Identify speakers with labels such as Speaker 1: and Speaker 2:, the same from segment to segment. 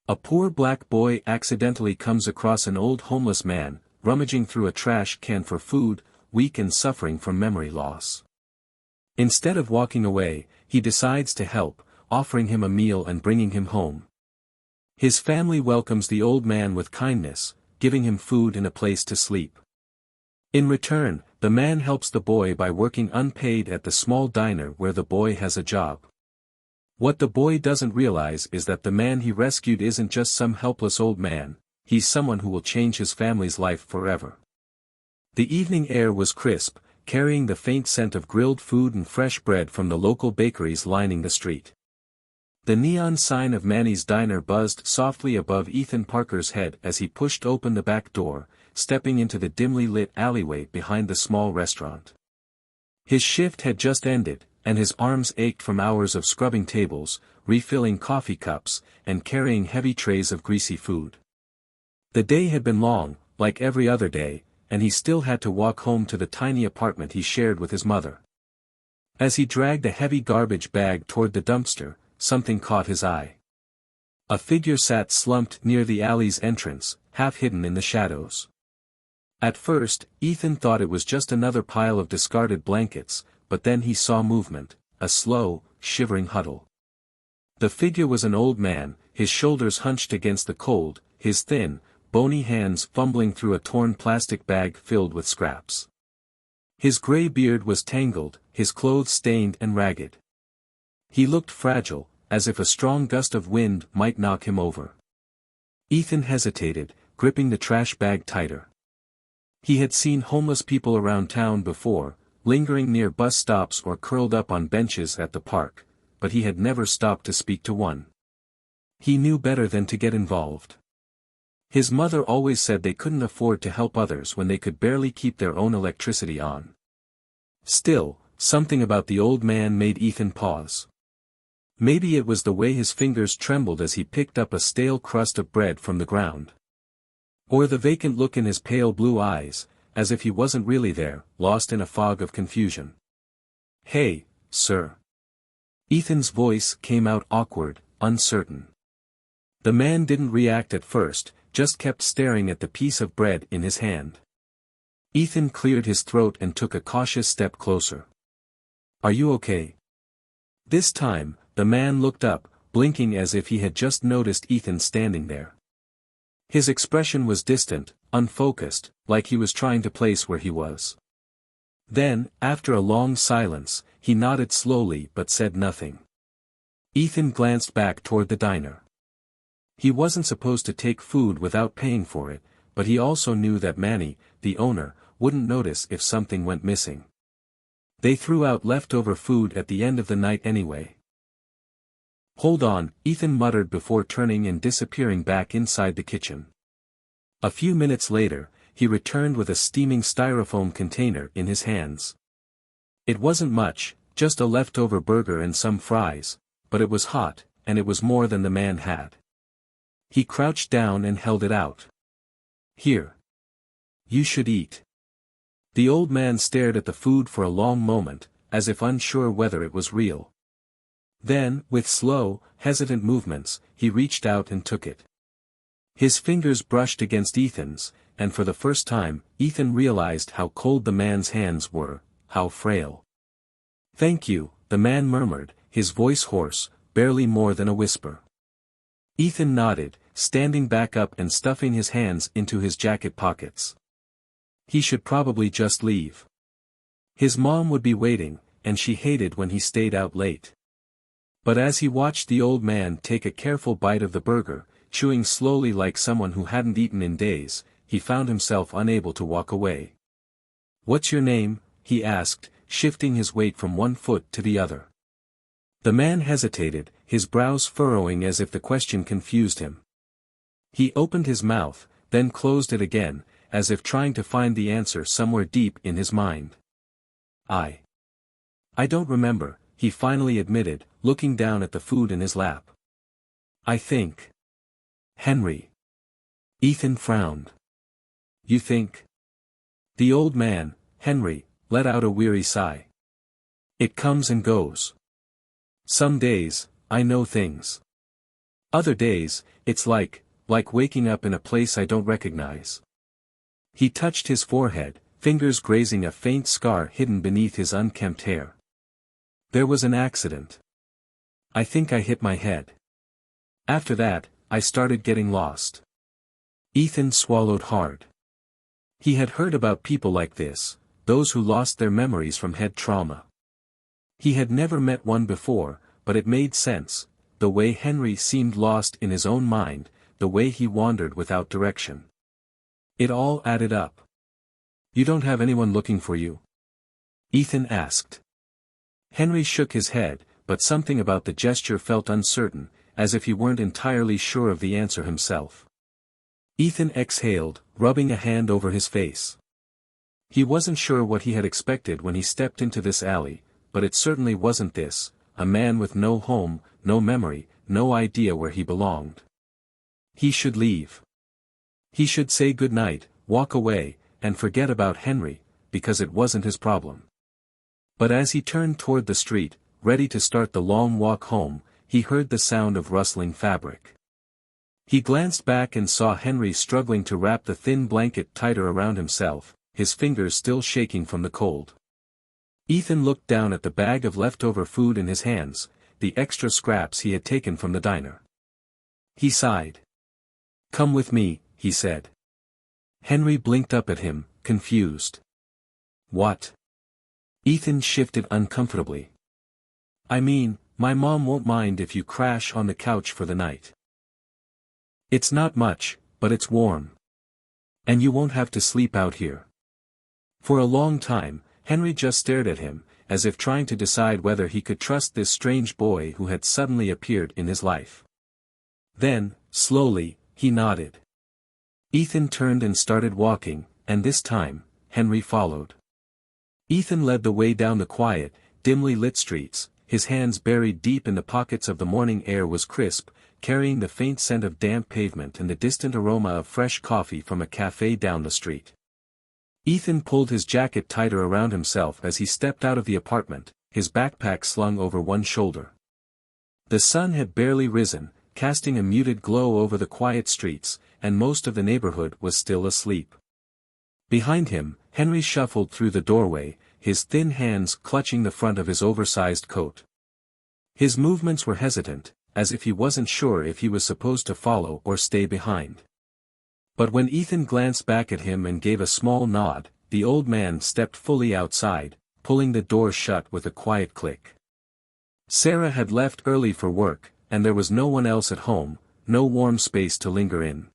Speaker 1: A poor black boy accidentally comes across an old homeless man, rummaging through a trash can for food, weak and suffering from memory loss. Instead of walking away, he decides to help, offering him a meal and bringing him home. His family welcomes the old man with kindness, giving him food and a place to sleep. In return, the man helps the boy by working unpaid at the small diner where the boy has a job. What the boy doesn't realize is that the man he rescued isn't just some helpless old man, he's someone who will change his family's life forever. The evening air was crisp, carrying the faint scent of grilled food and fresh bread from the local bakeries lining the street. The neon sign of Manny's Diner buzzed softly above Ethan Parker's head as he pushed open the back door, stepping into the dimly lit alleyway behind the small restaurant. His shift had just ended, and his arms ached from hours of scrubbing tables, refilling coffee cups, and carrying heavy trays of greasy food. The day had been long, like every other day, and he still had to walk home to the tiny apartment he shared with his mother. As he dragged a heavy garbage bag toward the dumpster, something caught his eye. A figure sat slumped near the alley's entrance, half hidden in the shadows. At first, Ethan thought it was just another pile of discarded blankets, but then he saw movement, a slow, shivering huddle. The figure was an old man, his shoulders hunched against the cold, his thin, bony hands fumbling through a torn plastic bag filled with scraps. His gray beard was tangled, his clothes stained and ragged. He looked fragile, as if a strong gust of wind might knock him over. Ethan hesitated, gripping the trash bag tighter. He had seen homeless people around town before, lingering near bus stops or curled up on benches at the park, but he had never stopped to speak to one. He knew better than to get involved. His mother always said they couldn't afford to help others when they could barely keep their own electricity on. Still, something about the old man made Ethan pause. Maybe it was the way his fingers trembled as he picked up a stale crust of bread from the ground. Or the vacant look in his pale blue eyes, as if he wasn't really there, lost in a fog of confusion. "Hey, sir." Ethan's voice came out awkward, uncertain. The man didn't react at first, just kept staring at the piece of bread in his hand. Ethan cleared his throat and took a cautious step closer. "Are you okay?" This time, the man looked up, blinking as if he had just noticed Ethan standing there. His expression was distant, unfocused, like he was trying to place where he was. Then, after a long silence, he nodded slowly but said nothing. Ethan glanced back toward the diner. He wasn't supposed to take food without paying for it, but he also knew that Manny, the owner, wouldn't notice if something went missing. They threw out leftover food at the end of the night anyway. "Hold on," Ethan muttered before turning and disappearing back inside the kitchen. A few minutes later, he returned with a steaming styrofoam container in his hands. It wasn't much, just a leftover burger and some fries, but it was hot, and it was more than the man had. He crouched down and held it out. "Here. You should eat." The old man stared at the food for a long moment, as if unsure whether it was real. Then, with slow, hesitant movements, he reached out and took it. His fingers brushed against Ethan's, and for the first time, Ethan realized how cold the man's hands were, how frail. "Thank you," the man murmured, his voice hoarse, barely more than a whisper. Ethan nodded, standing back up and stuffing his hands into his jacket pockets. He should probably just leave. His mom would be waiting, and she hated when he stayed out late. But as he watched the old man take a careful bite of the burger, chewing slowly like someone who hadn't eaten in days, he found himself unable to walk away. "What's your name?" he asked, shifting his weight from one foot to the other. The man hesitated, his brows furrowing as if the question confused him. He opened his mouth, then closed it again, as if trying to find the answer somewhere deep in his mind. I don't remember," he finally admitted, looking down at the food in his lap. "I think. Henry." Ethan frowned. "You think?" The old man, Henry, let out a weary sigh. "It comes and goes. Some days, I know things. Other days, it's like waking up in a place I don't recognize. He touched his forehead, fingers grazing a faint scar hidden beneath his unkempt hair. There was an accident. I think I hit my head. After that, I started getting lost. Ethan swallowed hard. He had heard about people like this, those who lost their memories from head trauma. He had never met one before, but it made sense, the way Henry seemed lost in his own mind, the way he wandered without direction. It all added up. You don't have anyone looking for you? Ethan asked. Henry shook his head, but something about the gesture felt uncertain, as if he weren't entirely sure of the answer himself. Ethan exhaled, rubbing a hand over his face. He wasn't sure what he had expected when he stepped into this alley, but it certainly wasn't this, a man with no home, no memory, no idea where he belonged. He should leave. He should say goodnight, walk away, and forget about Henry, because it wasn't his problem. But as he turned toward the street, ready to start the long walk home, he heard the sound of rustling fabric. He glanced back and saw Henry struggling to wrap the thin blanket tighter around himself, his fingers still shaking from the cold. Ethan looked down at the bag of leftover food in his hands, the extra scraps he had taken from the diner. He sighed. Come with me, he said. Henry blinked up at him, confused. What? Ethan shifted uncomfortably. I mean, my mom won't mind if you crash on the couch for the night. It's not much, but it's warm. And you won't have to sleep out here. For a long time, Henry just stared at him, as if trying to decide whether he could trust this strange boy who had suddenly appeared in his life. Then, slowly, he nodded. Ethan turned and started walking, and this time, Henry followed. Ethan led the way down the quiet, dimly lit streets, his hands buried deep in the pockets of the morning air was crisp, carrying the faint scent of damp pavement and the distant aroma of fresh coffee from a cafe down the street. Ethan pulled his jacket tighter around himself as he stepped out of the apartment, his backpack slung over one shoulder. The sun had barely risen, casting a muted glow over the quiet streets, and most of the neighborhood was still asleep. Behind him, Henry shuffled through the doorway, his thin hands clutching the front of his oversized coat. His movements were hesitant, as if he wasn't sure if he was supposed to follow or stay behind. But when Ethan glanced back at him and gave a small nod, the old man stepped fully outside, pulling the door shut with a quiet click. Sarah had left early for work, and there was no one else at home, no warm space to linger in.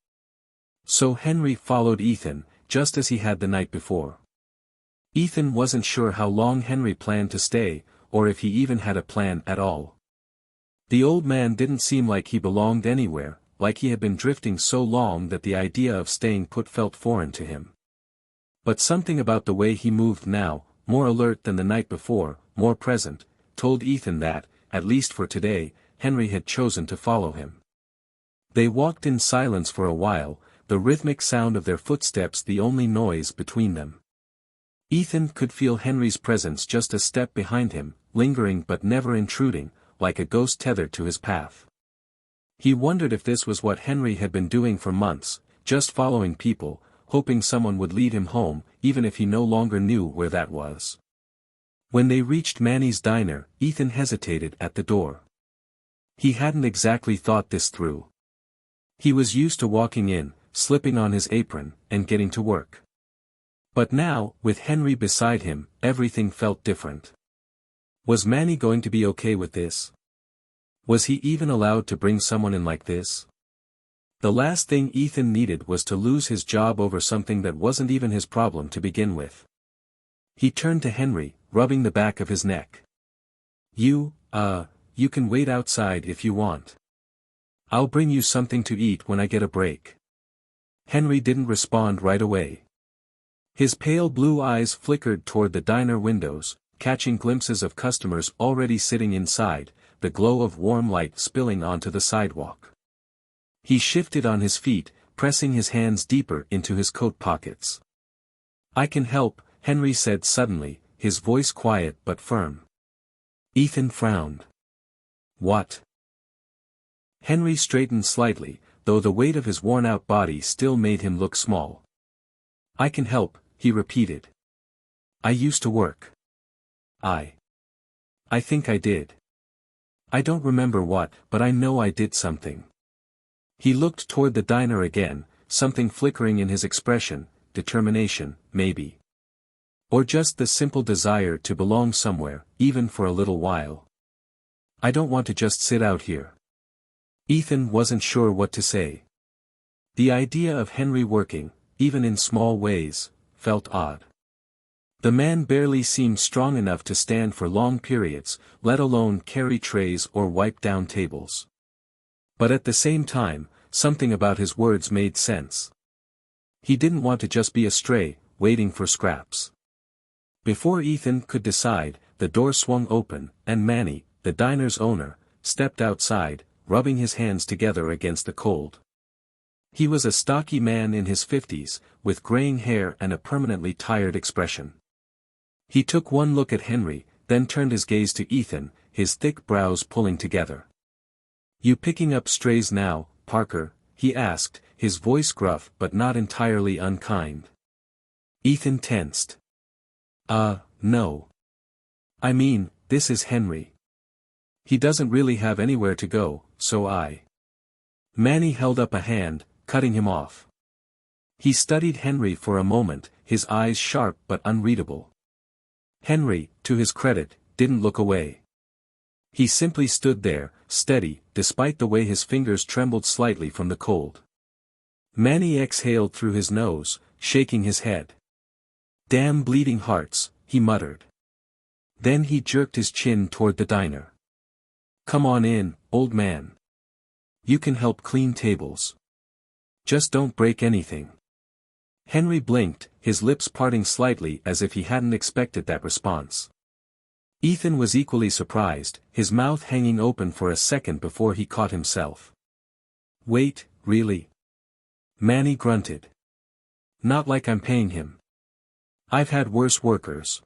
Speaker 1: So Henry followed Ethan, just as he had the night before. Ethan wasn't sure how long Henry planned to stay, or if he even had a plan at all. The old man didn't seem like he belonged anywhere, like he had been drifting so long that the idea of staying put felt foreign to him. But something about the way he moved now, more alert than the night before, more present, told Ethan that, at least for today, Henry had chosen to follow him. They walked in silence for a while, the rhythmic sound of their footsteps the only noise between them. Ethan could feel Henry's presence just a step behind him, lingering but never intruding, like a ghost tethered to his path. He wondered if this was what Henry had been doing for months, just following people, hoping someone would lead him home, even if he no longer knew where that was. When they reached Manny's diner, Ethan hesitated at the door. He hadn't exactly thought this through. He was used to walking in, slipping on his apron, and getting to work. But now, with Henry beside him, everything felt different. Was Manny going to be okay with this? Was he even allowed to bring someone in like this? The last thing Ethan needed was to lose his job over something that wasn't even his problem to begin with. He turned to Henry, rubbing the back of his neck. You can wait outside if you want. I'll bring you something to eat when I get a break. Henry didn't respond right away. His pale blue eyes flickered toward the diner windows, catching glimpses of customers already sitting inside, the glow of warm light spilling onto the sidewalk. He shifted on his feet, pressing his hands deeper into his coat pockets. I can help, Henry said suddenly, his voice quiet but firm. Ethan frowned. What? Henry straightened slightly, though the weight of his worn-out body still made him look small. "I can help," he repeated. "I used to work. I think I did. I don't remember what, but I know I did something." He looked toward the diner again, something flickering in his expression, determination, maybe. Or just the simple desire to belong somewhere, even for a little while. "I don't want to just sit out here." Ethan wasn't sure what to say. The idea of Henry working, even in small ways, felt odd. The man barely seemed strong enough to stand for long periods, let alone carry trays or wipe down tables. But at the same time, something about his words made sense. He didn't want to just be a stray, waiting for scraps. Before Ethan could decide, the door swung open, and Manny, the diner's owner, stepped outside, rubbing his hands together against the cold. He was a stocky man in his 50s, with graying hair and a permanently tired expression. He took one look at Henry, then turned his gaze to Ethan, his thick brows pulling together. "You picking up strays now, Parker?" he asked, his voice gruff but not entirely unkind. Ethan tensed. No. I mean, this is Henry. He doesn't really have anywhere to go, so I..." Manny held up a hand, cutting him off. He studied Henry for a moment, his eyes sharp but unreadable. Henry, to his credit, didn't look away. He simply stood there, steady, despite the way his fingers trembled slightly from the cold. Manny exhaled through his nose, shaking his head. "Damn bleeding hearts," he muttered. Then he jerked his chin toward the diner. "Come on in, old man. You can help clean tables. Just don't break anything." Henry blinked, his lips parting slightly as if he hadn't expected that response. Ethan was equally surprised, his mouth hanging open for a second before he caught himself. "Wait, really?" Manny grunted. "Not like I'm paying him. I've had worse workers."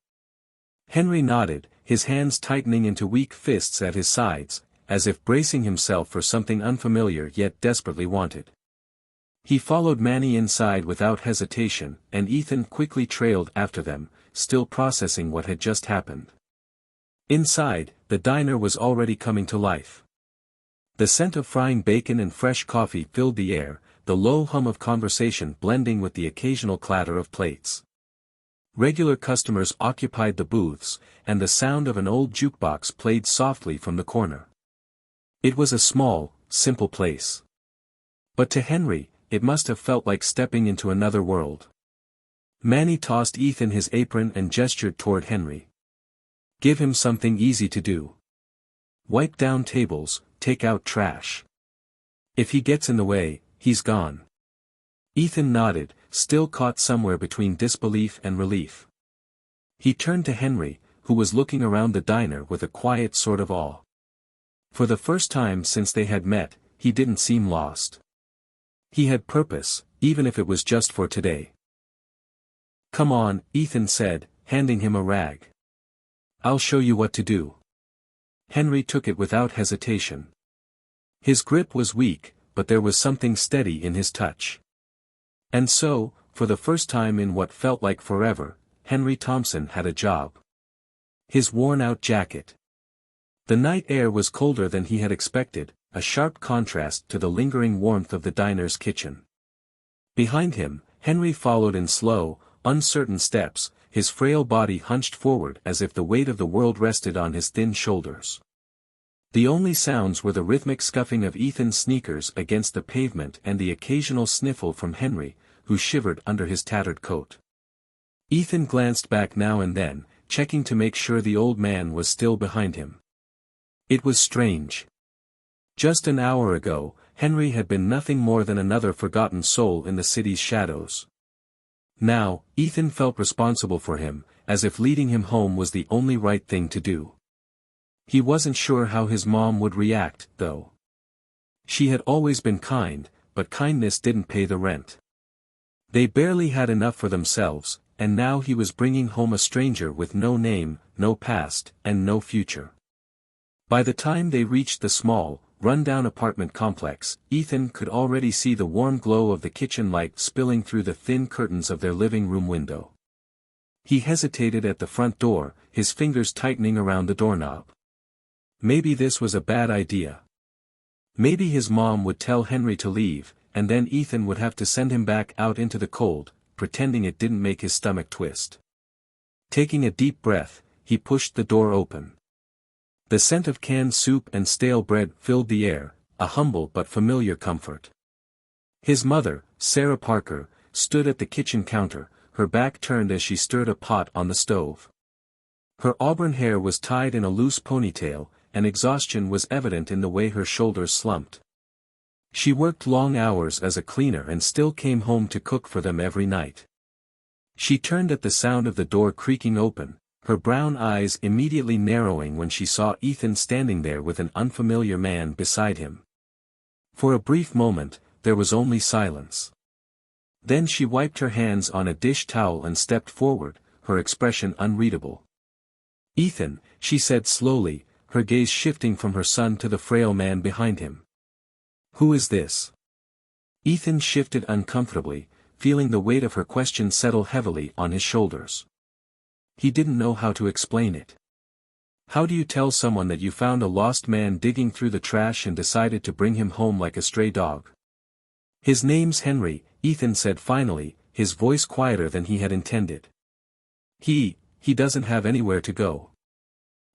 Speaker 1: Henry nodded, his hands tightening into weak fists at his sides, as if bracing himself for something unfamiliar yet desperately wanted. He followed Manny inside without hesitation, and Ethan quickly trailed after them, still processing what had just happened. Inside, the diner was already coming to life. The scent of frying bacon and fresh coffee filled the air, the low hum of conversation blending with the occasional clatter of plates. Regular customers occupied the booths, and the sound of an old jukebox played softly from the corner. It was a small, simple place. But to Henry, it must have felt like stepping into another world. Manny tossed Ethan his apron and gestured toward Henry. "Give him something easy to do. Wipe down tables, take out trash. If he gets in the way, he's gone." Ethan nodded, still caught somewhere between disbelief and relief. He turned to Henry, who was looking around the diner with a quiet sort of awe. For the first time since they had met, he didn't seem lost. He had purpose, even if it was just for today. "Come on," Ethan said, handing him a rag. "I'll show you what to do." Henry took it without hesitation. His grip was weak, but there was something steady in his touch. And so, for the first time in what felt like forever, Henry Thompson had a job. His worn-out jacket. The night air was colder than he had expected, a sharp contrast to the lingering warmth of the diner's kitchen. Behind him, Henry followed in slow, uncertain steps, his frail body hunched forward as if the weight of the world rested on his thin shoulders. The only sounds were the rhythmic scuffing of Ethan's sneakers against the pavement and the occasional sniffle from Henry, who shivered under his tattered coat. Ethan glanced back now and then, checking to make sure the old man was still behind him. It was strange. Just an hour ago, Henry had been nothing more than another forgotten soul in the city's shadows. Now, Ethan felt responsible for him, as if leading him home was the only right thing to do. He wasn't sure how his mom would react, though. She had always been kind, but kindness didn't pay the rent. They barely had enough for themselves, and now he was bringing home a stranger with no name, no past, and no future. By the time they reached the small, run-down apartment complex, Ethan could already see the warm glow of the kitchen light spilling through the thin curtains of their living room window. He hesitated at the front door, his fingers tightening around the doorknob. Maybe this was a bad idea. Maybe his mom would tell Henry to leave, and then Ethan would have to send him back out into the cold, pretending it didn't make his stomach twist. Taking a deep breath, he pushed the door open. The scent of canned soup and stale bread filled the air, a humble but familiar comfort. His mother, Sarah Parker, stood at the kitchen counter, her back turned as she stirred a pot on the stove. Her auburn hair was tied in a loose ponytail, and exhaustion was evident in the way her shoulders slumped. She worked long hours as a cleaner and still came home to cook for them every night. She turned at the sound of the door creaking open, her brown eyes immediately narrowing when she saw Ethan standing there with an unfamiliar man beside him. For a brief moment, there was only silence. Then she wiped her hands on a dish towel and stepped forward, her expression unreadable. "Ethan," she said slowly, her gaze shifting from her son to the frail man behind him. "Who is this?" Ethan shifted uncomfortably, feeling the weight of her question settle heavily on his shoulders. He didn't know how to explain it. How do you tell someone that you found a lost man digging through the trash and decided to bring him home like a stray dog? "His name's Henry," Ethan said finally, his voice quieter than he had intended. He doesn't have anywhere to go."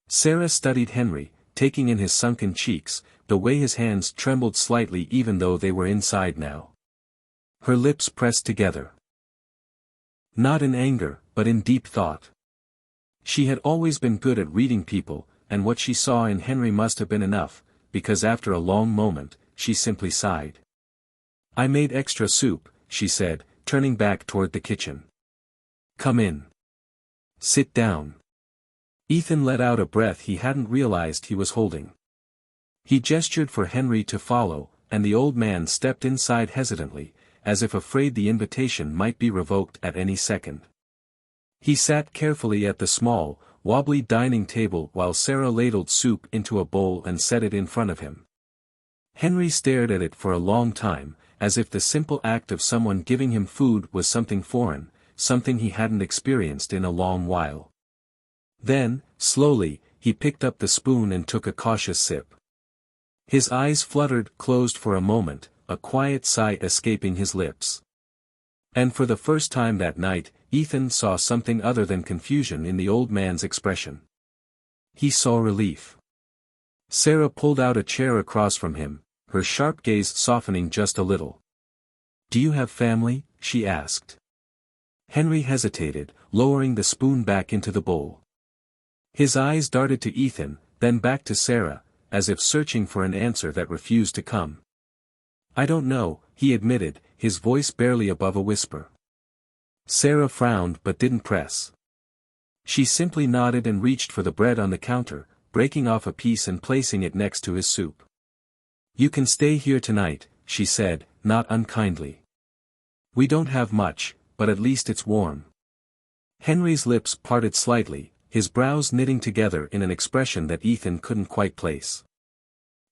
Speaker 1: Sarah studied Henry, taking in his sunken cheeks, the way his hands trembled slightly even though they were inside now. Her lips pressed together. Not in anger, but in deep thought. She had always been good at reading people, and what she saw in Henry must have been enough, because after a long moment, she simply sighed. "I made extra soup," she said, turning back toward the kitchen. "Come in. Sit down." Ethan let out a breath he hadn't realized he was holding. He gestured for Henry to follow, and the old man stepped inside hesitantly, as if afraid the invitation might be revoked at any second. He sat carefully at the small, wobbly dining table while Sarah ladled soup into a bowl and set it in front of him. Henry stared at it for a long time, as if the simple act of someone giving him food was something foreign, something he hadn't experienced in a long while. Then, slowly, he picked up the spoon and took a cautious sip. His eyes fluttered closed for a moment, a quiet sigh escaping his lips. And for the first time that night, Ethan saw something other than confusion in the old man's expression. He saw relief. Sarah pulled out a chair across from him, her sharp gaze softening just a little. "Do you have family?" she asked. Henry hesitated, lowering the spoon back into the bowl. His eyes darted to Ethan, then back to Sarah, as if searching for an answer that refused to come. "I don't know," he admitted, his voice barely above a whisper. Sarah frowned but didn't press. She simply nodded and reached for the bread on the counter, breaking off a piece and placing it next to his soup. "You can stay here tonight," she said, not unkindly. "We don't have much, but at least it's warm." Henry's lips parted slightly, his brows knitting together in an expression that Ethan couldn't quite place.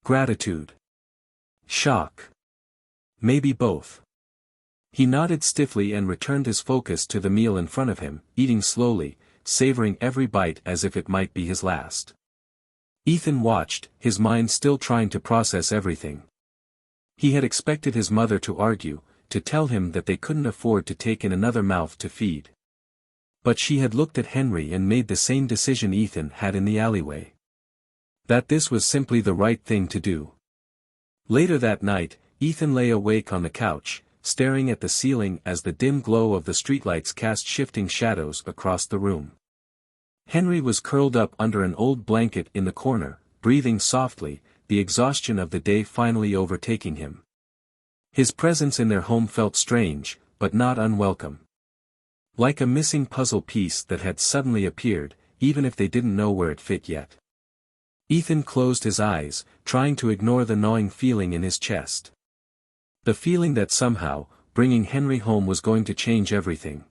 Speaker 1: Gratitude. Shock. Maybe both. He nodded stiffly and returned his focus to the meal in front of him, eating slowly, savoring every bite as if it might be his last. Ethan watched, his mind still trying to process everything. He had expected his mother to argue, to tell him that they couldn't afford to take in another mouth to feed. But she had looked at Henry and made the same decision Ethan had in the alleyway. That this was simply the right thing to do. Later that night, Ethan lay awake on the couch, staring at the ceiling as the dim glow of the streetlights cast shifting shadows across the room. Henry was curled up under an old blanket in the corner, breathing softly, the exhaustion of the day finally overtaking him. His presence in their home felt strange, but not unwelcome. Like a missing puzzle piece that had suddenly appeared, even if they didn't know where it fit yet. Ethan closed his eyes, trying to ignore the gnawing feeling in his chest. The feeling that somehow, bringing Henry home was going to change everything.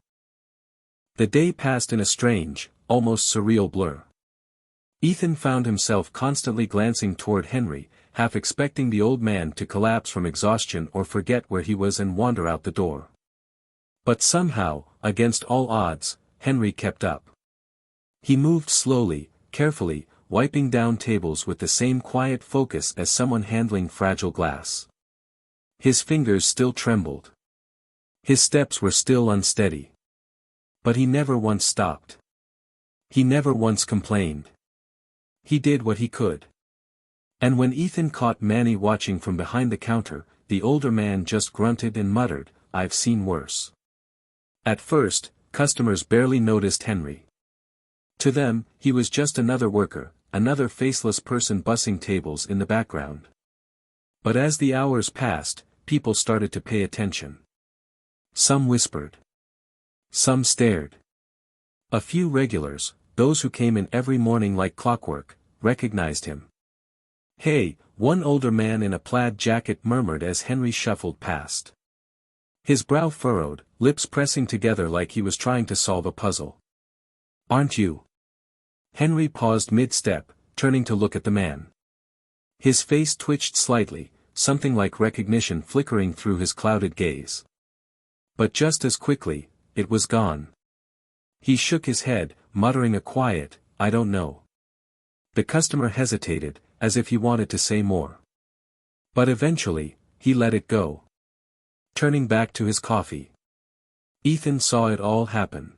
Speaker 1: The day passed in a strange, almost surreal blur. Ethan found himself constantly glancing toward Henry, half expecting the old man to collapse from exhaustion or forget where he was and wander out the door. But somehow, against all odds, Henry kept up. He moved slowly, carefully, wiping down tables with the same quiet focus as someone handling fragile glass. His fingers still trembled. His steps were still unsteady. But he never once stopped. He never once complained. He did what he could. And when Ethan caught Manny watching from behind the counter, the older man just grunted and muttered, "I've seen worse." At first, customers barely noticed Henry. To them, he was just another worker, another faceless person bussing tables in the background. But as the hours passed, people started to pay attention. Some whispered. Some stared. A few regulars, those who came in every morning like clockwork, recognized him. "Hey," one older man in a plaid jacket murmured as Henry shuffled past. His brow furrowed, lips pressing together like he was trying to solve a puzzle. "Aren't you?" Henry paused mid-step, turning to look at the man. His face twitched slightly, something like recognition flickering through his clouded gaze. But just as quickly, it was gone. He shook his head, muttering a quiet, "I don't know." The customer hesitated, as if he wanted to say more. But eventually, he let it go. Turning back to his coffee. Ethan saw it all happen.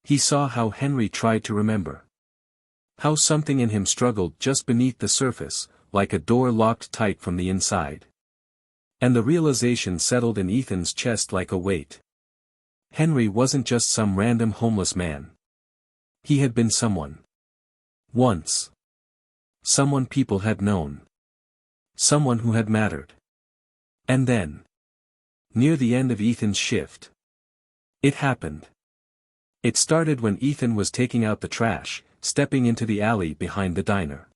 Speaker 1: He saw how Henry tried to remember. How something in him struggled just beneath the surface, like a door locked tight from the inside. And the realization settled in Ethan's chest like a weight. Henry wasn't just some random homeless man. He had been someone. Once. Someone people had known. Someone who had mattered. And then. Near the end of Ethan's shift. It happened. It started when Ethan was taking out the trash, stepping into the alley behind the diner.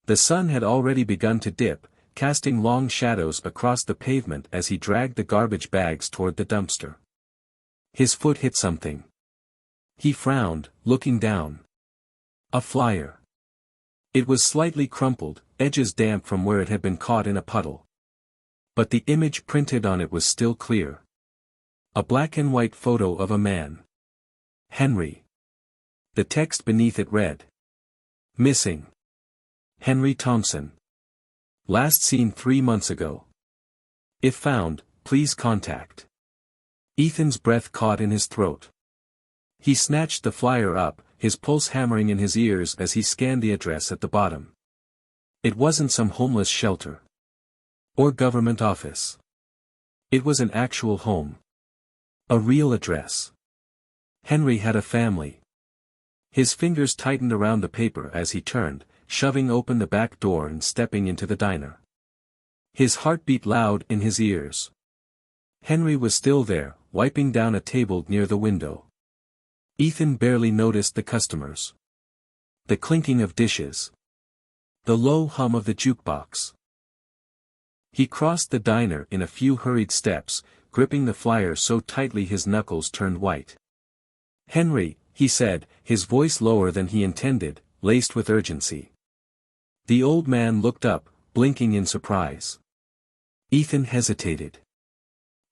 Speaker 1: The sun had already begun to dip, casting long shadows across the pavement as he dragged the garbage bags toward the dumpster. His foot hit something. He frowned, looking down. A flyer. It was slightly crumpled, edges damp from where it had been caught in a puddle. But the image printed on it was still clear. A black and white photo of a man. Henry. The text beneath it read. Missing. Henry Thompson. Last seen 3 months ago. If found, please contact. Ethan's breath caught in his throat. He snatched the flyer up, his pulse hammering in his ears as he scanned the address at the bottom. It wasn't some homeless shelter. Or government office. It was an actual home. A real address. Henry had a family. His fingers tightened around the paper as he turned, shoving open the back door and stepping into the diner. His heart beat loud in his ears. Henry was still there, wiping down a table near the window. Ethan barely noticed the customers. The clinking of dishes. The low hum of the jukebox. He crossed the diner in a few hurried steps, gripping the flyer so tightly his knuckles turned white. "Henry," he said, his voice lower than he intended, laced with urgency. The old man looked up, blinking in surprise. Ethan hesitated.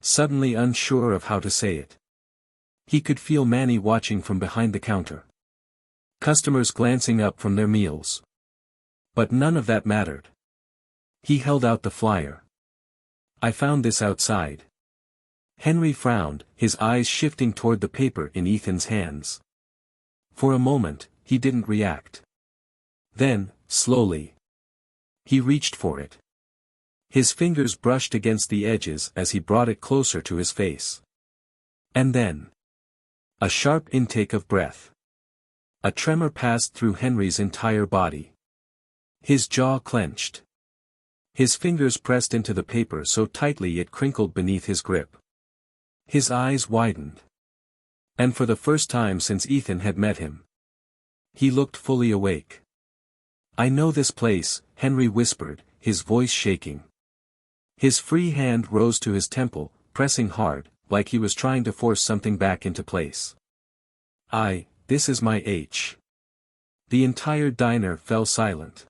Speaker 1: Suddenly unsure of how to say it. He could feel Manny watching from behind the counter. Customers glancing up from their meals. But none of that mattered. He held out the flyer. "I found this outside." Henry frowned, his eyes shifting toward the paper in Ethan's hands. For a moment, he didn't react. Then, slowly, he reached for it. His fingers brushed against the edges as he brought it closer to his face. And then, a sharp intake of breath. A tremor passed through Henry's entire body. His jaw clenched. His fingers pressed into the paper so tightly it crinkled beneath his grip. His eyes widened. And for the first time since Ethan had met him, he looked fully awake. "I know this place," Henry whispered, his voice shaking. His free hand rose to his temple, pressing hard, like he was trying to force something back into place. This is my H." The entire diner fell silent.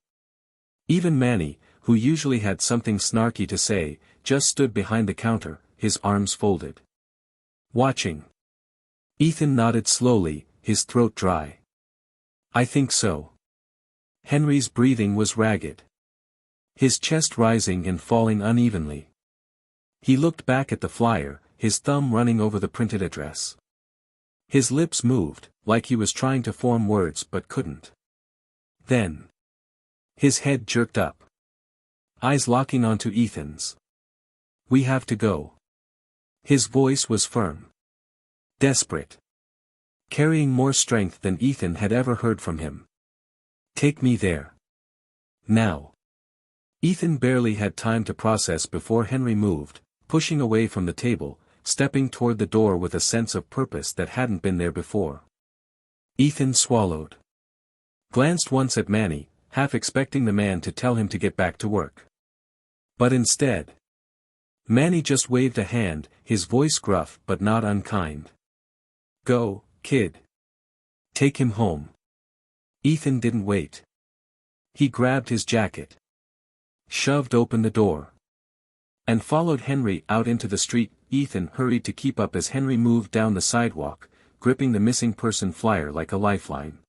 Speaker 1: Even Manny, who usually had something snarky to say, just stood behind the counter, his arms folded. Watching. Ethan nodded slowly, his throat dry. I think so. Henry's breathing was ragged. His chest rising and falling unevenly. He looked back at the flyer, his thumb running over the printed address. His lips moved, like he was trying to form words but couldn't. Then. His head jerked up. Eyes locking onto Ethan's. We have to go. His voice was firm. Desperate. Carrying more strength than Ethan had ever heard from him. Take me there. Now. Ethan barely had time to process before Henry moved, pushing away from the table, stepping toward the door with a sense of purpose that hadn't been there before. Ethan swallowed. Glanced once at Manny, half expecting the man to tell him to get back to work. But instead. Manny just waved a hand, his voice gruff but not unkind. Go, kid. Take him home. Ethan didn't wait. He grabbed his jacket. Shoved open the door. And followed Henry out into the street. Ethan hurried to keep up as Henry moved down the sidewalk, gripping the missing person flyer like a lifeline.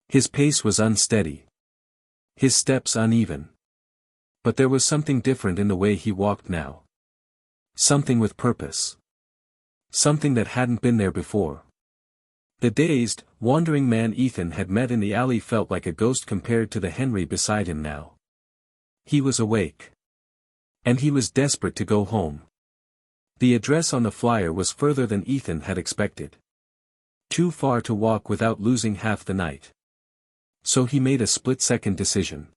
Speaker 1: His pace was unsteady. His steps uneven. But there was something different in the way he walked now. Something with purpose. Something that hadn't been there before. The dazed, wandering man Ethan had met in the alley felt like a ghost compared to the Henry beside him now. He was awake. And he was desperate to go home. The address on the flyer was further than Ethan had expected. Too far to walk without losing half the night. So he made a split-second decision.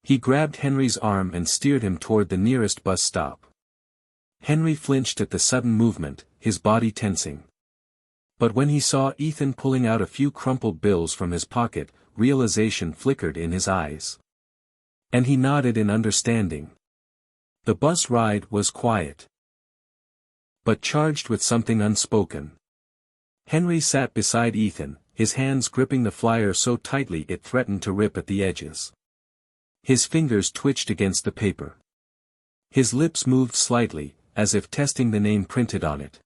Speaker 1: He grabbed Henry's arm and steered him toward the nearest bus stop. Henry flinched at the sudden movement, his body tensing. But when he saw Ethan pulling out a few crumpled bills from his pocket, realization flickered in his eyes. And he nodded in understanding. The bus ride was quiet. But charged with something unspoken. Henry sat beside Ethan, his hands gripping the flyer so tightly it threatened to rip at the edges. His fingers twitched against the paper. His lips moved slightly, as if testing the name printed on it.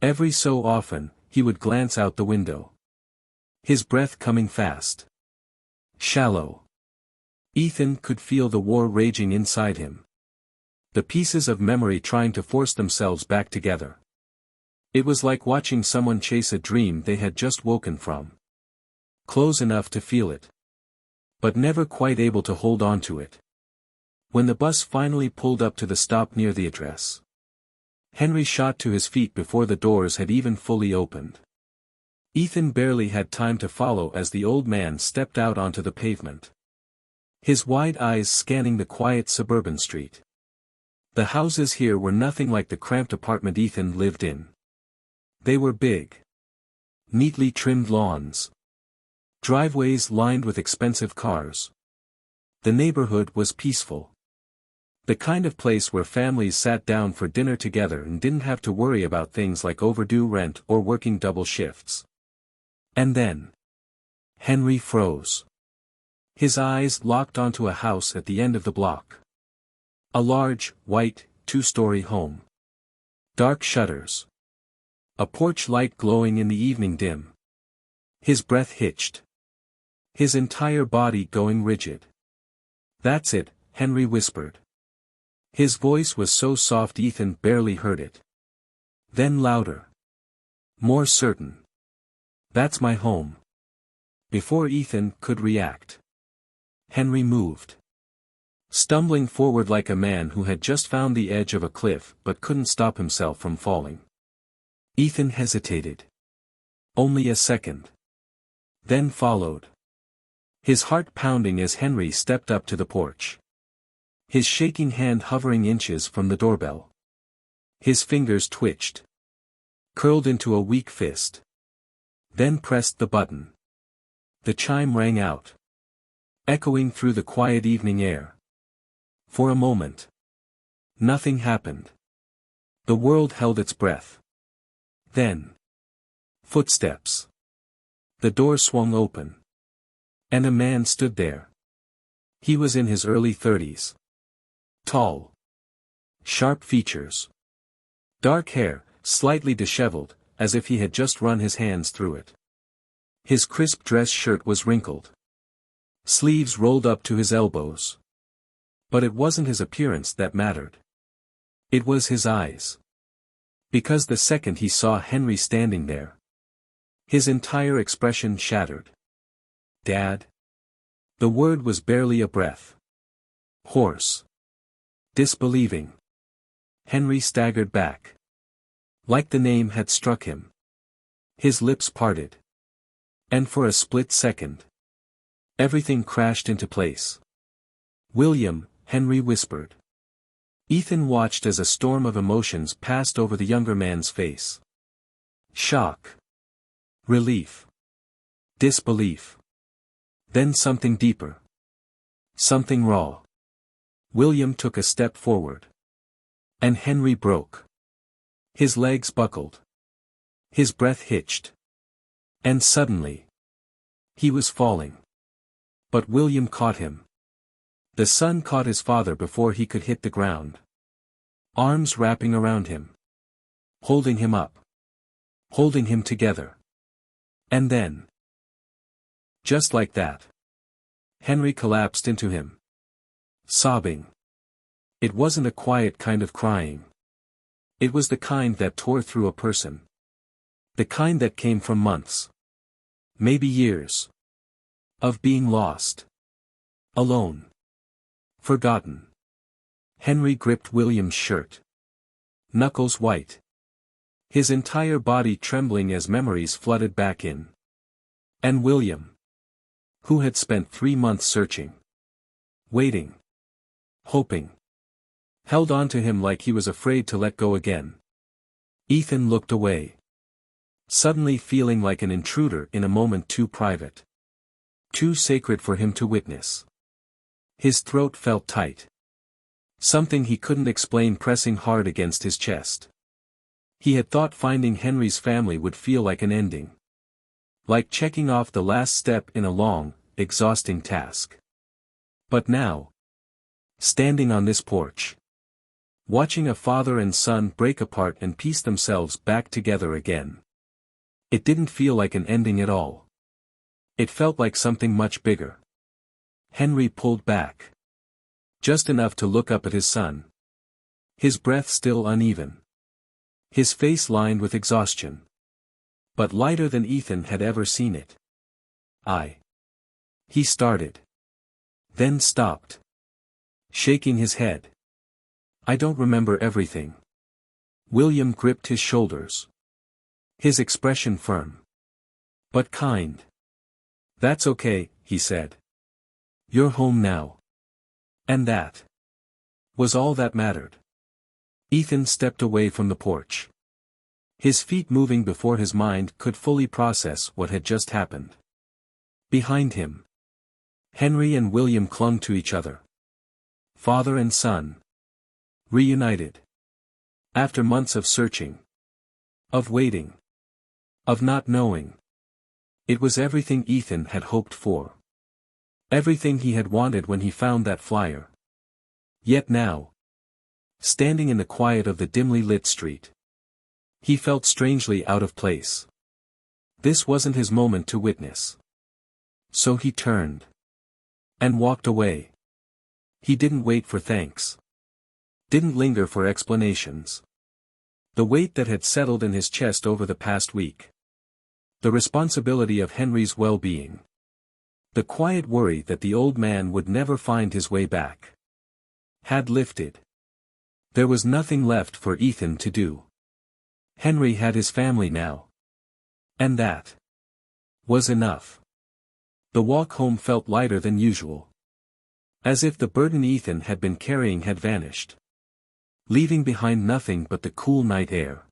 Speaker 1: Every so often, he would glance out the window. His breath coming fast. Shallow. Ethan could feel the war raging inside him. The pieces of memory trying to force themselves back together. It was like watching someone chase a dream they had just woken from. Close enough to feel it. But never quite able to hold on to it. When the bus finally pulled up to the stop near the address. Henry shot to his feet before the doors had even fully opened. Ethan barely had time to follow as the old man stepped out onto the pavement. His wide eyes scanning the quiet suburban street. The houses here were nothing like the cramped apartment Ethan lived in. They were big. Neatly trimmed lawns. Driveways lined with expensive cars. The neighborhood was peaceful. The kind of place where families sat down for dinner together and didn't have to worry about things like overdue rent or working double shifts. And then. Henry froze. His eyes locked onto a house at the end of the block. A large, white, two-story home. Dark shutters. A porch light glowing in the evening dim. His breath hitched. His entire body going rigid. That's it, Henry whispered. His voice was so soft Ethan barely heard it. Then louder. More certain. That's my home. Before Ethan could react. Henry moved. Stumbling forward like a man who had just found the edge of a cliff but couldn't stop himself from falling. Ethan hesitated. Only a second. Then followed. His heart pounding as Henry stepped up to the porch. His shaking hand hovering inches from the doorbell. His fingers twitched. Curled into a weak fist. Then pressed the button. The chime rang out. Echoing through the quiet evening air. For a moment. Nothing happened. The world held its breath. Then. Footsteps. The door swung open. And a man stood there. He was in his early 30s. Tall. Sharp features. Dark hair, slightly disheveled, as if he had just run his hands through it. His crisp dress shirt was wrinkled. Sleeves rolled up to his elbows. But it wasn't his appearance that mattered. It was his eyes. Because the second he saw Henry standing there, his entire expression shattered. Dad? The word was barely a breath. Hoarse. Disbelieving. Henry staggered back. Like the name had struck him. His lips parted. And for a split second, everything crashed into place. William, Henry whispered. Ethan watched as a storm of emotions passed over the younger man's face. Shock. Relief. Disbelief. Then something deeper. Something raw. William took a step forward. And Henry broke. His legs buckled. His breath hitched. And suddenly, he was falling. But William caught him. The son caught his father before he could hit the ground. Arms wrapping around him. Holding him up. Holding him together. And then, just like that, Henry collapsed into him. Sobbing. It wasn't a quiet kind of crying. It was the kind that tore through a person. The kind that came from months. Maybe years. Of being lost. Alone. Forgotten. Henry gripped William's shirt. Knuckles white. His entire body trembling as memories flooded back in. And William, who had spent 3 months searching. Waiting. Hoping. Held on to him like he was afraid to let go again. Ethan looked away. Suddenly feeling like an intruder in a moment too private. Too sacred for him to witness. His throat felt tight. Something he couldn't explain pressing hard against his chest. He had thought finding Henry's family would feel like an ending. Like checking off the last step in a long, exhausting task. But now, standing on this porch, watching a father and son break apart and piece themselves back together again. It didn't feel like an ending at all. It felt like something much bigger. Henry pulled back. Just enough to look up at his son. His breath still uneven. His face lined with exhaustion. But lighter than Ethan had ever seen it. He started. Then stopped. Shaking his head. I don't remember everything. William gripped his shoulders. His expression firm. But kind. That's okay, he said. You're home now. And that was all that mattered. Ethan stepped away from the porch. His feet moving before his mind could fully process what had just happened. Behind him, Henry and William clung to each other. Father and son. Reunited. After months of searching. Of waiting. Of not knowing. It was everything Ethan had hoped for. Everything he had wanted when he found that flyer. Yet now, standing in the quiet of the dimly lit street, he felt strangely out of place. This wasn't his moment to witness. So he turned. And walked away. He didn't wait for thanks. Didn't linger for explanations. The weight that had settled in his chest over the past week. The responsibility of Henry's well-being. The quiet worry that the old man would never find his way back. Had lifted. There was nothing left for Ethan to do. Henry had his family now. And that was enough. The walk home felt lighter than usual. As if the burden Ethan had been carrying had vanished. Leaving behind nothing but the cool night air.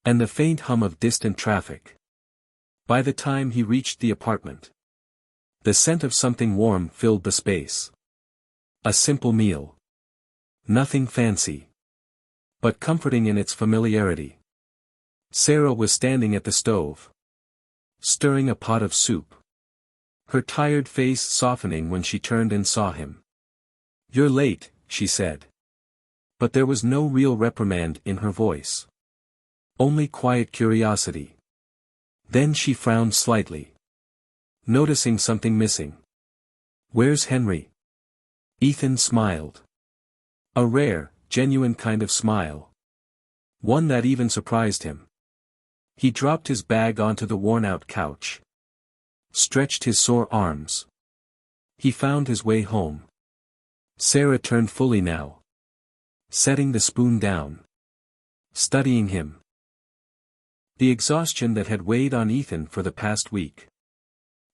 Speaker 1: And the faint hum of distant traffic. By the time he reached the apartment, the scent of something warm filled the space. A simple meal. Nothing fancy. But comforting in its familiarity. Sarah was standing at the stove. Stirring a pot of soup. her tired face softening when she turned and saw him. "You're late," she said. But there was no real reprimand in her voice. Only quiet curiosity. Then she frowned slightly, noticing something missing. "Where's Henry?" Ethan smiled. A rare, genuine kind of smile. One that even surprised him. He dropped his bag onto the worn-out couch. Stretched his sore arms. He found his way home. Sarah turned fully now. Setting the spoon down. Studying him. The exhaustion that had weighed on Ethan for the past week.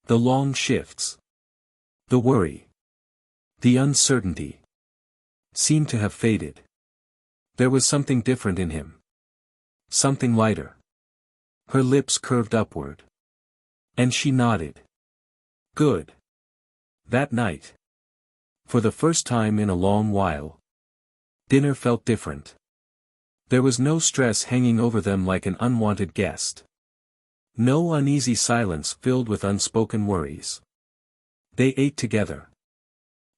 Speaker 1: The long shifts. The worry. The uncertainty. Seemed to have faded. There was something different in him. Something lighter. Her lips curved upward. And she nodded. Good. That night. For the first time in a long while. Dinner felt different. There was no stress hanging over them like an unwanted guest. No uneasy silence filled with unspoken worries. They ate together.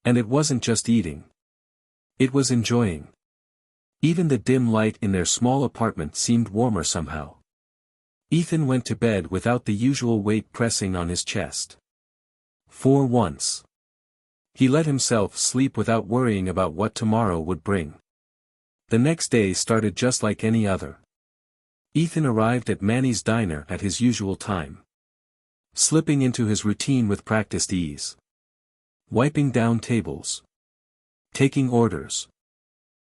Speaker 1: And it wasn't just eating. It was enjoying. Even the dim light in their small apartment seemed warmer somehow. Ethan went to bed without the usual weight pressing on his chest. For once. He let himself sleep without worrying about what tomorrow would bring. The next day started just like any other. Ethan arrived at Manny's diner at his usual time. Slipping into his routine with practiced ease. Wiping down tables. Taking orders.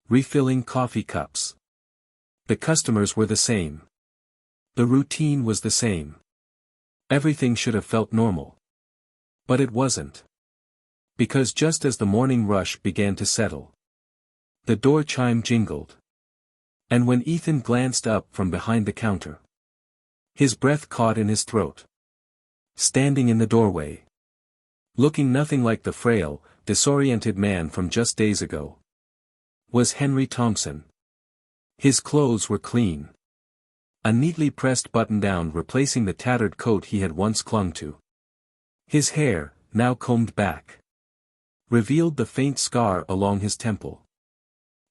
Speaker 1: Refilling coffee cups. The customers were the same. The routine was the same. Everything should have felt normal. But it wasn't. Because just as the morning rush began to settle, the door chime jingled. And when Ethan glanced up from behind the counter, his breath caught in his throat. Standing in the doorway, looking nothing like the frail, disoriented man from just days ago, was Henry Thompson. His clothes were clean. A neatly pressed button-down replacing the tattered coat he had once clung to. His hair, now combed back, revealed the faint scar along his temple.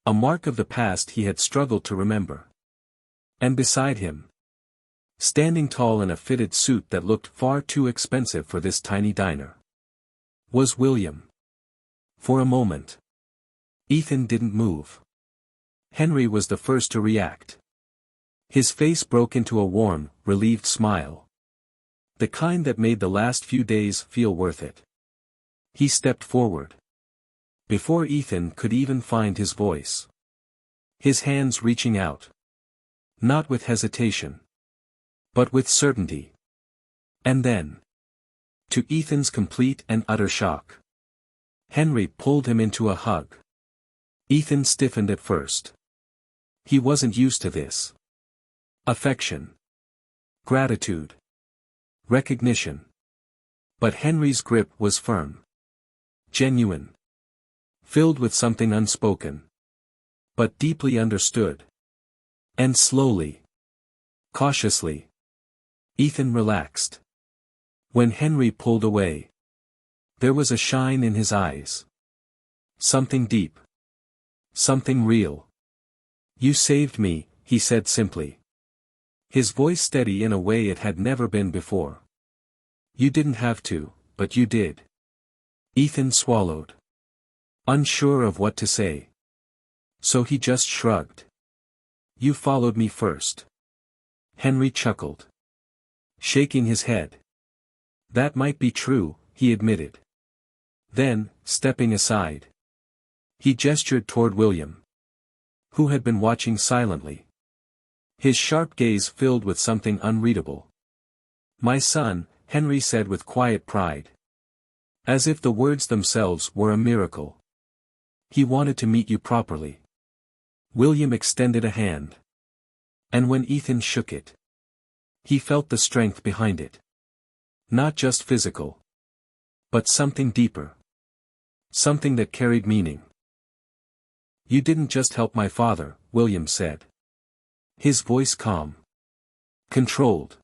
Speaker 1: A mark of the past he had struggled to remember. And beside him, standing tall in a fitted suit that looked far too expensive for this tiny diner, was William. For a moment, Ethan didn't move. Henry was the first to react. His face broke into a warm, relieved smile. The kind that made the last few days feel worth it. He stepped forward. Before Ethan could even find his voice. His hands reaching out. Not with hesitation. But with certainty. And then, to Ethan's complete and utter shock, Henry pulled him into a hug. Ethan stiffened at first. He wasn't used to this. Affection. Gratitude. Recognition. But Henry's grip was firm. Genuine. Filled with something unspoken. But deeply understood. And slowly. Cautiously. Ethan relaxed. When Henry pulled away, there was a shine in his eyes. Something deep. Something real. "You saved me," he said simply. His voice steady in a way it had never been before. "You didn't have to, but you did." Ethan swallowed. Unsure of what to say. So he just shrugged. "You followed me first." Henry chuckled. Shaking his head. "That might be true," he admitted. Then, stepping aside, he gestured toward William, who had been watching silently. His sharp gaze filled with something unreadable. "My son," Henry said with quiet pride. As if the words themselves were a miracle. "He wanted to meet you properly." William extended a hand. And when Ethan shook it, he felt the strength behind it. Not just physical. But something deeper. Something that carried meaning. "You didn't just help my father," William said. His voice calm. Controlled.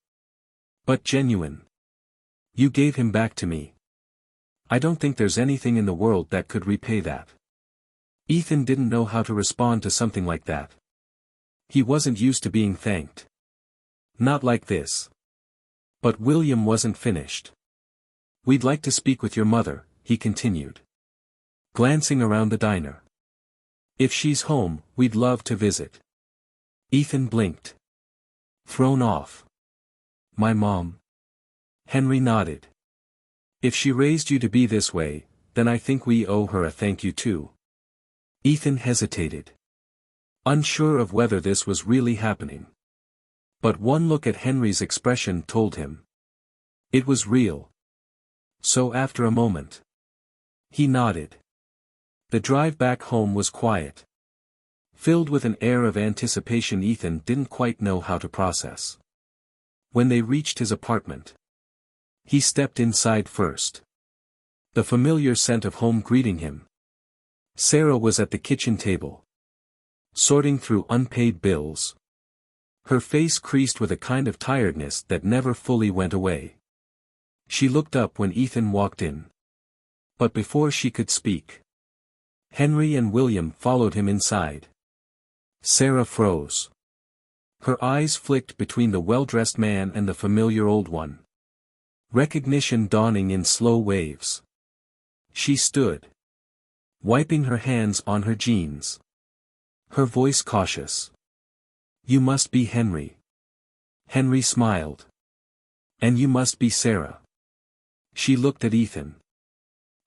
Speaker 1: But genuine. "You gave him back to me." I don't think there's anything in the world that could repay that. Ethan didn't know how to respond to something like that. He wasn't used to being thanked. Not like this. But William wasn't finished. We'd like to speak with your mother, he continued, glancing around the diner. If she's home, we'd love to visit. Ethan blinked. Thrown off. My mom? Henry nodded. If she raised you to be this way, then I think we owe her a thank you too. Ethan hesitated, unsure of whether this was really happening. But one look at Henry's expression told him. It was real. So after a moment, he nodded. The drive back home was quiet. Filled with an air of anticipation Ethan didn't quite know how to process. When they reached his apartment, he stepped inside first. The familiar scent of home greeting him. Sarah was at the kitchen table, sorting through unpaid bills. Her face creased with a kind of tiredness that never fully went away. She looked up when Ethan walked in. But before she could speak, Henry and William followed him inside. Sarah froze. Her eyes flicked between the well-dressed man and the familiar old one. Recognition dawning in slow waves. She stood, wiping her hands on her jeans. Her voice cautious. You must be Henry. Henry smiled. And you must be Sarah. She looked at Ethan.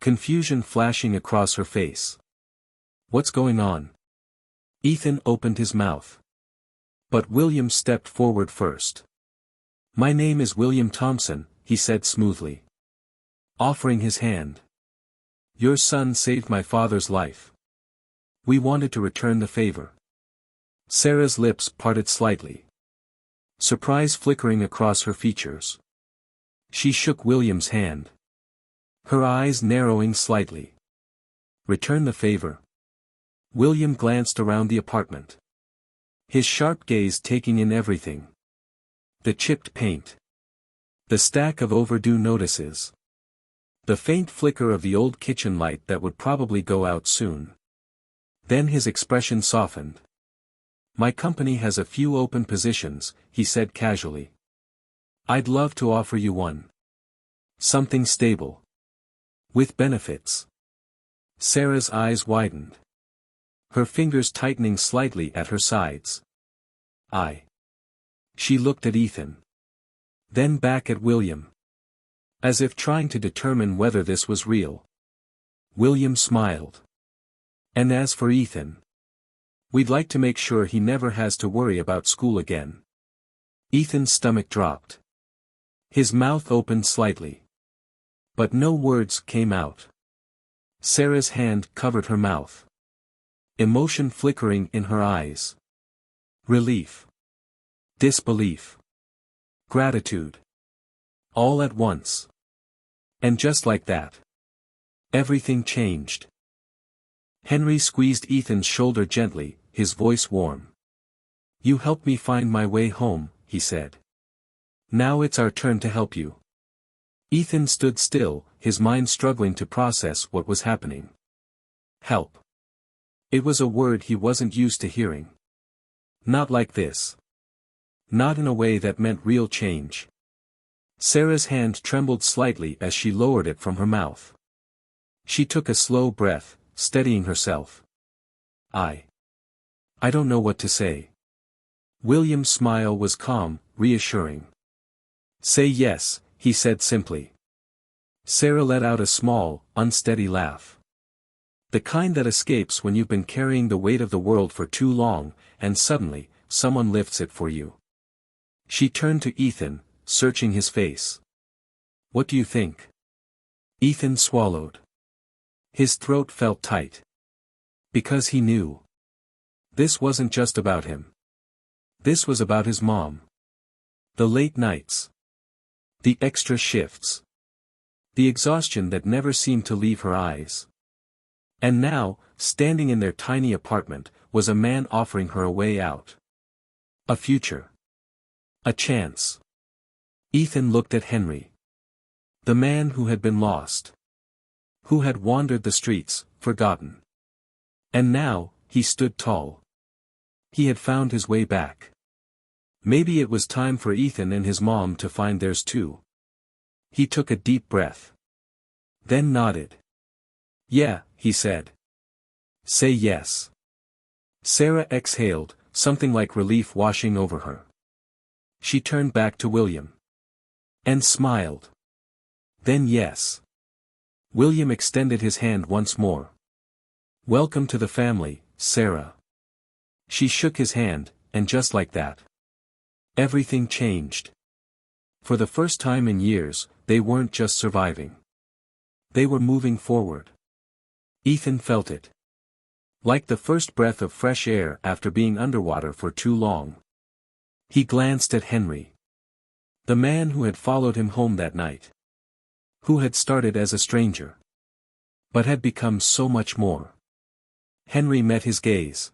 Speaker 1: Confusion flashing across her face. What's going on? Ethan opened his mouth. But William stepped forward first. My name is William Thompson, he said smoothly, offering his hand. Your son saved my father's life. We wanted to return the favor. Sarah's lips parted slightly, surprise flickering across her features. She shook William's hand, her eyes narrowing slightly. Return the favor. William glanced around the apartment, his sharp gaze taking in everything. The chipped paint, the stack of overdue notices, the faint flicker of the old kitchen light that would probably go out soon. Then his expression softened. My company has a few open positions, he said casually. I'd love to offer you one. Something stable. With benefits. Sarah's eyes widened, her fingers tightening slightly at her sides. She looked at Ethan. Then back at William. As if trying to determine whether this was real. William smiled. And as for Ethan, we'd like to make sure he never has to worry about school again. Ethan's stomach dropped. His mouth opened slightly. But no words came out. Sarah's hand covered her mouth. Emotion flickering in her eyes. Relief. Disbelief. Gratitude. All at once. And just like that, everything changed. Henry squeezed Ethan's shoulder gently, his voice warm. You helped me find my way home, he said. Now it's our turn to help you. Ethan stood still, his mind struggling to process what was happening. Help. It was a word he wasn't used to hearing. Not like this. Not in a way that meant real change. Sarah's hand trembled slightly as she lowered it from her mouth. She took a slow breath, steadying herself. I don't know what to say. William's smile was calm, reassuring. Say yes, he said simply. Sarah let out a small, unsteady laugh. The kind that escapes when you've been carrying the weight of the world for too long, and suddenly, someone lifts it for you. She turned to Ethan, searching his face. What do you think? Ethan swallowed. His throat felt tight. Because he knew. This wasn't just about him. This was about his mom. The late nights. The extra shifts. The exhaustion that never seemed to leave her eyes. And now, standing in their tiny apartment, was a man offering her a way out. A future. A chance. Ethan looked at Henry. The man who had been lost. who had wandered the streets, forgotten. And now, he stood tall. He had found his way back. Maybe it was time for Ethan and his mom to find theirs too. He took a deep breath. Then nodded. Yeah, he said. Say yes. Sarah exhaled, something like relief washing over her. She turned back to William. And smiled. Then yes. William extended his hand once more. Welcome to the family, Sarah. She shook his hand, and just like that, everything changed. For the first time in years, they weren't just surviving. They were moving forward. Ethan felt it. Like the first breath of fresh air after being underwater for too long. He glanced at Henry. The man who had followed him home that night. Who had started as a stranger. But had become so much more. Henry met his gaze.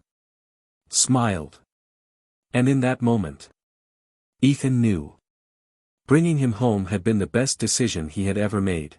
Speaker 1: Smiled. And in that moment, Ethan knew. Bringing him home had been the best decision he had ever made.